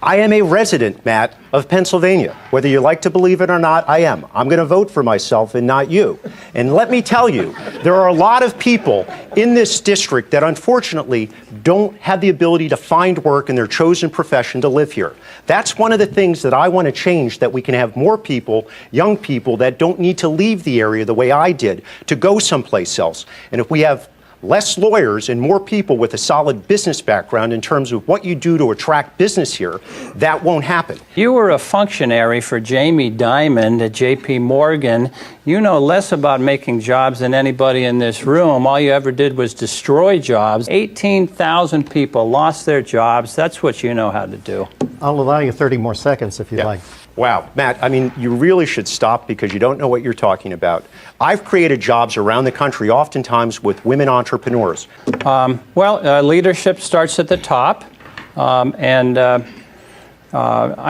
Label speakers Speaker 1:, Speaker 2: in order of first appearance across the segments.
Speaker 1: I am a resident, Matt, of Pennsylvania. Whether you like to believe it or not, I am. I'm going to vote for myself and not you. And let me tell you, there are a lot of people in this district that unfortunately don't have the ability to find work in their chosen profession to live here. That's one of the things that I want to change, that we can have more people, young people, that don't need to leave the area the way I did to go someplace else. And if we have less lawyers and more people with a solid business background in terms of what you do to attract business here, that won't happen.
Speaker 2: You were a functionary for Jamie Dimon at J.P. Morgan. You know less about making jobs than anybody in this room. All you ever did was destroy jobs. 18,000 people lost their jobs. That's what you know how to do.
Speaker 3: I'll allow you 30 more seconds if you'd like.
Speaker 1: Wow, Matt, I mean, you really should stop because you don't know what you're talking about. I've created jobs around the country, oftentimes with women entrepreneurs.
Speaker 2: Leadership starts at the top, I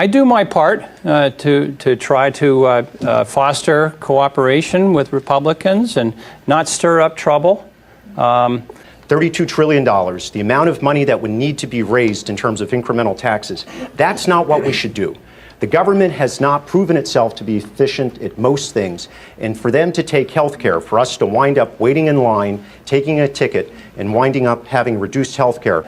Speaker 2: do my part to try to foster cooperation with Republicans and not stir up trouble.
Speaker 1: $32 trillion, the amount of money that would need to be raised in terms of incremental taxes, that's not what we should do. The government has not proven itself to be efficient at most things, and for them to take health care, for us to wind up waiting in line, taking a ticket, and winding up having reduced health care.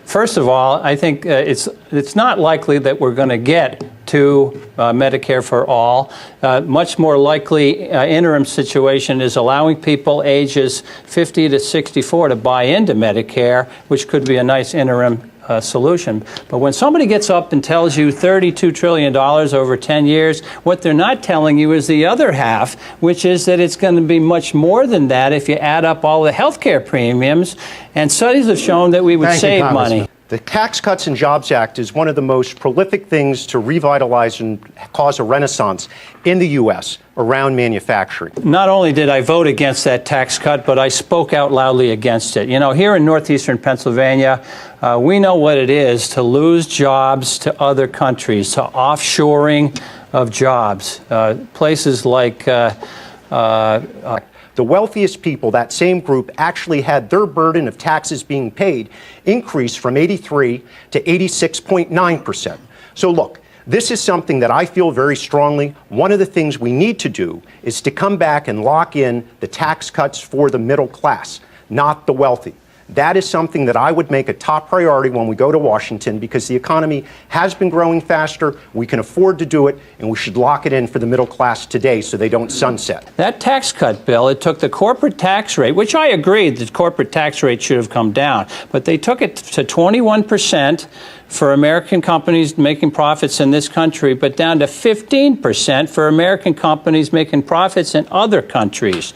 Speaker 2: First of all, I think it's not likely that we're going to get to Medicare for all. Much more likely interim situation is allowing people ages 50 to 64 to buy into Medicare, which could be a nice interim solution. But when somebody gets up and tells you $32 trillion over 10 years, what they're not telling you is the other half, which is that it's going to be much more than that if you add up all the health care premiums, and studies have shown that we would save money.
Speaker 1: The Tax Cuts and Jobs Act is one of the most prolific things to revitalize and cause a renaissance in the U.S. around manufacturing.
Speaker 2: Not only did I vote against that tax cut, but I spoke out loudly against it. You know, here in northeastern Pennsylvania, we know what it is to lose jobs to other countries, to offshoring of jobs. Places like
Speaker 1: the wealthiest people, that same group, actually had their burden of taxes being paid increase from 83 to 86.9%. So look, this is something that I feel very strongly. One of the things we need to do is to come back and lock in the tax cuts for the middle class, not the wealthy. That is something that I would make a top priority when we go to Washington, because the economy has been growing faster, we can afford to do it, and we should lock it in for the middle class today so they don't sunset.
Speaker 2: That tax cut bill, it took the corporate tax rate, which I agreed the corporate tax rate should have come down, but they took it to 21% for American companies making profits in this country, but down to 15% for American companies making profits in other countries.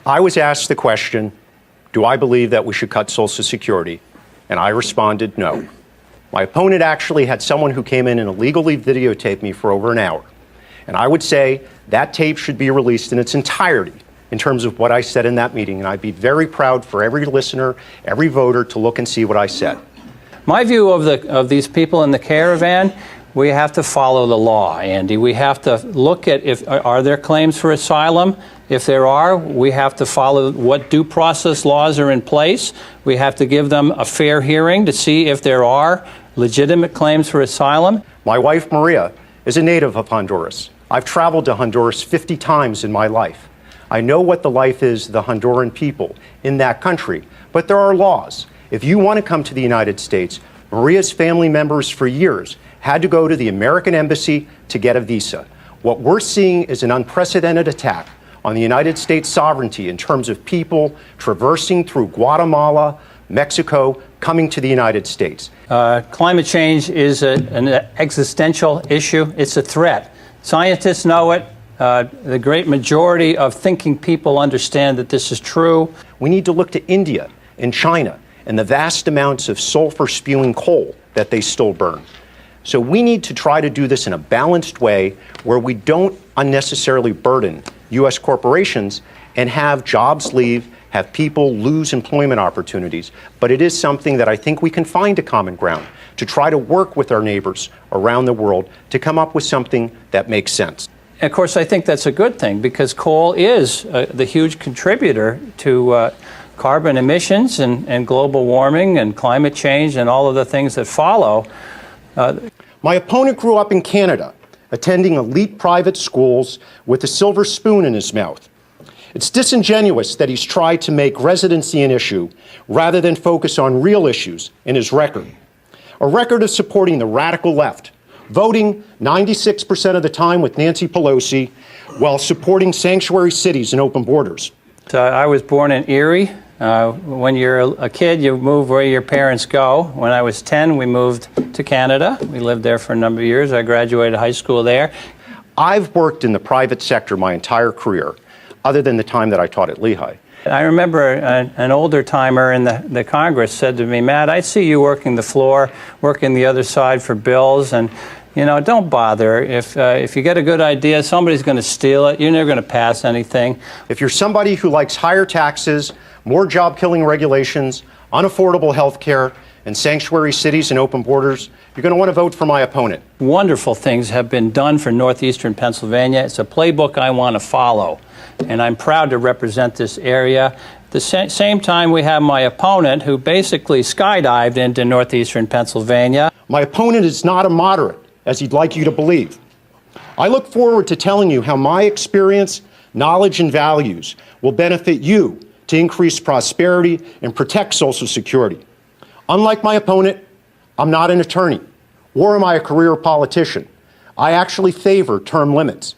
Speaker 1: I was asked the question, do I believe that we should cut Social Security? And I responded, no. My opponent actually had someone who came in and illegally videotaped me for over an hour. And I would say that tape should be released in its entirety in terms of what I said in that meeting. And I'd be very proud for every listener, every voter to look and see what I said.
Speaker 2: My view of these people in the caravan, we have to follow the law, Andy. We have to look at are there claims for asylum? If there are, we have to follow what due process laws are in place. We have to give them a fair hearing to see if there are legitimate claims for asylum.
Speaker 1: My wife, Maria, is a native of Honduras. I've traveled to Honduras 50 times in my life. I know what the life is of the Honduran people in that country, but there are laws. If you want to come to the United States, Maria's family members for years had to go to the American embassy to get a visa. What we're seeing is an unprecedented attack on the United States sovereignty in terms of people traversing through Guatemala, Mexico, coming to the United States.
Speaker 2: Climate change is an existential issue. It's a threat. Scientists know it. The great majority of thinking people understand that this is true.
Speaker 1: We need to look to India and China and the vast amounts of sulfur-spewing coal that they still burn. So we need to try to do this in a balanced way where we don't unnecessarily burden U.S. corporations and have jobs leave, have people lose employment opportunities. But it is something that I think we can find a common ground to try to work with our neighbors around the world to come up with something that makes sense.
Speaker 2: Of course, I think that's a good thing because coal is the huge contributor to carbon emissions and global warming and climate change and all of the things that follow.
Speaker 1: My opponent grew up in Canada, attending elite private schools with a silver spoon in his mouth. It's disingenuous that he's tried to make residency an issue rather than focus on real issues in his record. A record of supporting the radical left, voting 96% of the time with Nancy Pelosi while supporting sanctuary cities and open borders.
Speaker 2: I was born in Erie. When you're a kid, you move where your parents go. When I was 10, we moved to Canada. We lived there for a number of years. I graduated high school there.
Speaker 1: I've worked in the private sector my entire career, other than the time that I taught at Lehigh.
Speaker 2: I remember an older timer in the Congress said to me, Matt, I see you working the floor, working the other side for bills, and don't bother. If you get a good idea, somebody's going to steal it. You're never going to pass anything.
Speaker 1: If you're somebody who likes higher taxes, more job-killing regulations, unaffordable health care, and sanctuary cities and open borders, you're going to want to vote for my opponent.
Speaker 2: Wonderful things have been done for northeastern Pennsylvania. It's a playbook I want to follow, and I'm proud to represent this area. At the same time, we have my opponent who basically skydived into northeastern Pennsylvania.
Speaker 1: My opponent is not a moderate, as he'd like you to believe. I look forward to telling you how my experience, knowledge, and values will benefit you to increase prosperity and protect Social Security. Unlike my opponent, I'm not an attorney, or am I a career politician. I actually favor term limits.